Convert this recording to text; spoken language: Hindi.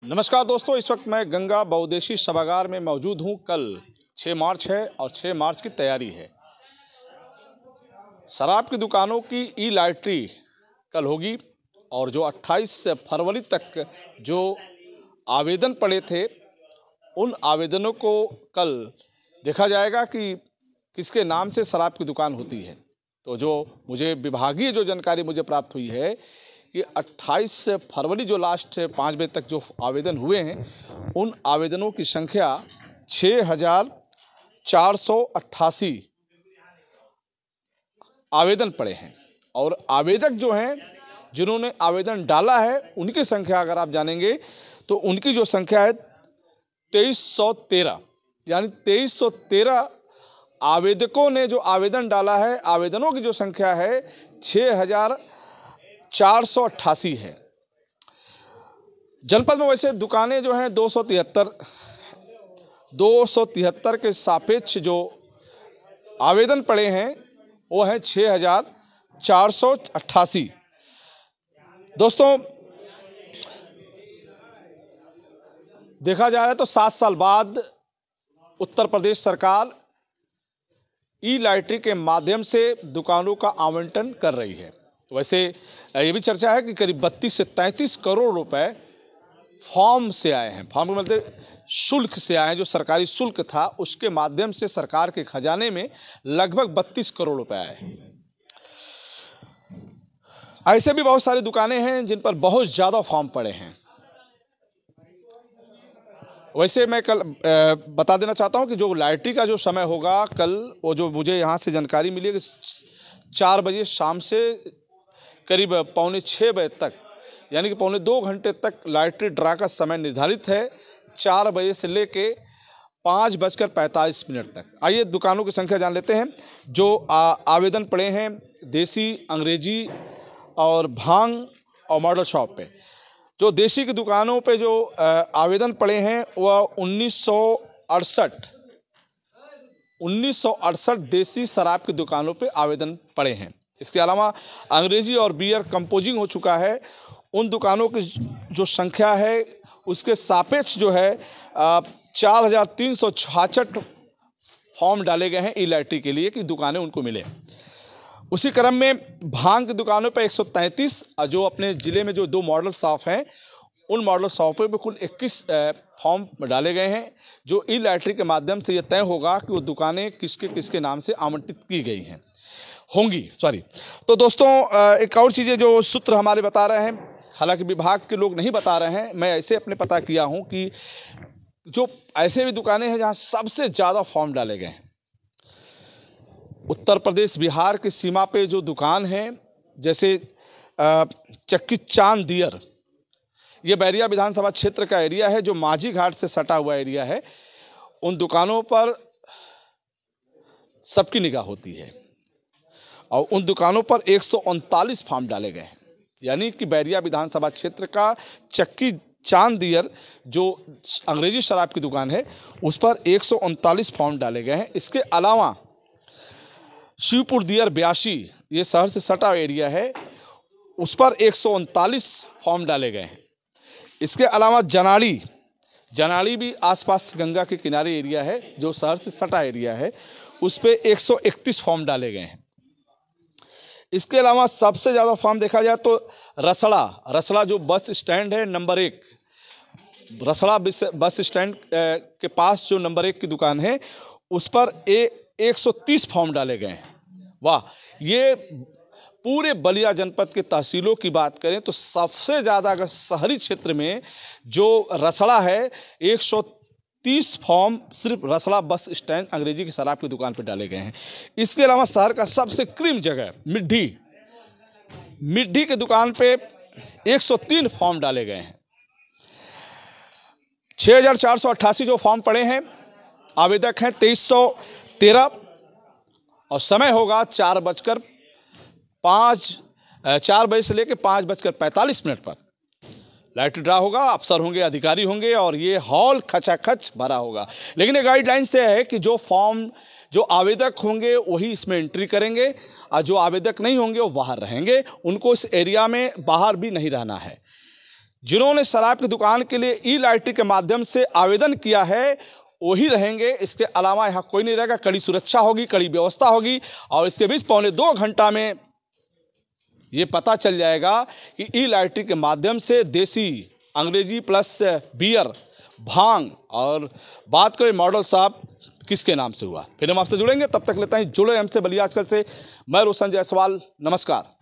नमस्कार दोस्तों, इस वक्त मैं गंगा बहुउद्देशीय सभागार में मौजूद हूं। कल 6 मार्च है और 6 मार्च की तैयारी है। शराब की दुकानों की ई लॉटरी कल होगी और जो 28 फरवरी तक जो आवेदन पड़े थे उन आवेदनों को कल देखा जाएगा कि किसके नाम से शराब की दुकान होती है। तो जो मुझे विभागीय जो जानकारी मुझे प्राप्त हुई है कि 28 फरवरी जो लास्ट 5 बजे तक जो आवेदन हुए हैं उन आवेदनों की संख्या 6488 आवेदन पड़े हैं और आवेदक जो हैं जिन्होंने आवेदन डाला है उनकी संख्या अगर आप जानेंगे तो उनकी जो संख्या है 2313, यानी 2313 आवेदकों ने जो आवेदन डाला है। आवेदनों की जो संख्या है 6488 है। जनपद में वैसे दुकानें जो हैं 273 के सापेक्ष जो आवेदन पड़े हैं वो है 6488। दोस्तों, देखा जा रहा है तो 7 साल बाद उत्तर प्रदेश सरकार ई लॉटरी के माध्यम से दुकानों का आवंटन कर रही है। वैसे ये भी चर्चा है कि करीब 32 से 33 करोड़ रुपए फॉर्म से आए हैं। फॉर्म मतलब शुल्क से आए हैं, जो सरकारी शुल्क था उसके माध्यम से सरकार के खजाने में लगभग 32 करोड़ रुपए आए हैं। ऐसे भी बहुत सारी दुकानें हैं जिन पर बहुत ज़्यादा फॉर्म पड़े हैं। वैसे मैं कल बता देना चाहता हूं कि जो लॉटरी का जो समय होगा कल, वो जो मुझे यहाँ से जानकारी मिली है कि 4 बजे शाम से करीब 5:45 बजे तक, यानी कि 2.25 घंटे तक लॉटरी ड्रा का समय निर्धारित है। 4 बजे से लेके 5:45 तक। आइए दुकानों की संख्या जान लेते हैं जो आवेदन पड़े हैं। देसी, अंग्रेजी और भांग और मॉडल शॉप पे जो देसी की दुकानों पे जो आवेदन पड़े हैं वह 1968 देसी शराब की दुकानों पे आवेदन पड़े हैं। इसके अलावा अंग्रेजी और बियर कंपोजिंग हो चुका है। उन दुकानों की जो संख्या है उसके सापेक्ष जो है 4366 फॉर्म डाले गए हैं ई लॉटरी के लिए कि दुकानें उनको मिले। उसी क्रम में भांग की दुकानों पर 133 और जो अपने ज़िले में जो 2 मॉडल शॉप हैं उन मॉडल शॉपों पर कुल 21 फॉर्म डाले गए हैं। जो ई लॉटरी के माध्यम से ये तय होगा कि वो दुकानें किसके किसके नाम से आवंटित की गई हैं होंगी। तो दोस्तों, एक और चीज़ें जो सूत्र हमारे बता रहे हैं, हालांकि विभाग के लोग नहीं बता रहे हैं, मैं ऐसे अपने पता किया हूँ कि जो ऐसे भी दुकानें हैं जहाँ सबसे ज़्यादा फॉर्म डाले गए हैं। उत्तर प्रदेश बिहार की सीमा पे जो दुकान है, जैसे चक्की चांद दियर, ये बैरिया विधानसभा क्षेत्र का एरिया है जो माझी घाट से सटा हुआ एरिया है। उन दुकानों पर सबकी निगाह होती है और उन दुकानों पर 139 फॉर्म डाले गए हैं। यानी कि बैरिया विधानसभा क्षेत्र का चक्की चांद दियर जो अंग्रेजी शराब की दुकान है उस पर 139 फॉर्म डाले गए हैं। इसके अलावा शिवपुर दियर 82, ये शहर से सटा एरिया है, उस पर 139 फॉर्म डाले गए हैं। इसके अलावा जनाड़ी भी आसपास गंगा के किनारे एरिया है जो शहर से सटा एरिया है, उस पर 131 फॉर्म डाले गए हैं। इसके अलावा सबसे ज़्यादा फॉर्म देखा जाए तो रसड़ा जो बस स्टैंड है नंबर 1, रसड़ा बस स्टैंड के पास जो नंबर 1 की दुकान है उस पर 130 फॉर्म डाले गए हैं। वाह! ये पूरे बलिया जनपद के तहसीलों की बात करें तो सबसे ज़्यादा अगर शहरी क्षेत्र में जो रसड़ा है 130 फॉर्म सिर्फ रसड़ा बस स्टैंड अंग्रेजी की शराब की दुकान पर डाले गए हैं। इसके अलावा शहर का सबसे क्रीम जगह मिड्ढी की दुकान पे 103 फॉर्म डाले गए हैं। 6488 जो फॉर्म पड़े हैं, आवेदक हैं 2313 और समय होगा 4 बजे से लेकर 5:45 पर लॉटरी ड्रा होगा। अफसर होंगे, अधिकारी होंगे और ये हॉल खचाखच भरा होगा। लेकिन ये गाइडलाइन से है कि जो फॉर्म जो आवेदक होंगे वही इसमें एंट्री करेंगे और जो आवेदक नहीं होंगे वो बाहर रहेंगे। उनको इस एरिया में बाहर भी नहीं रहना है। जिन्होंने शराब की दुकान के लिए ई लॉटरी के माध्यम से आवेदन किया है वही रहेंगे। इसके अलावा यहाँ कोई नहीं रहेगा। कड़ी सुरक्षा होगी, कड़ी व्यवस्था होगी और इसके बीच 1.25 घंटा में ये पता चल जाएगा कि ई लॉटरी के माध्यम से देसी, अंग्रेजी प्लस बियर, भांग और बात करें मॉडल साहब किसके नाम से हुआ। फिर हम आपसे जुड़ेंगे, तब तक लेते हैं। जुड़े हमसे बलिया आजकल से। मैं रोशन जायसवाल, नमस्कार।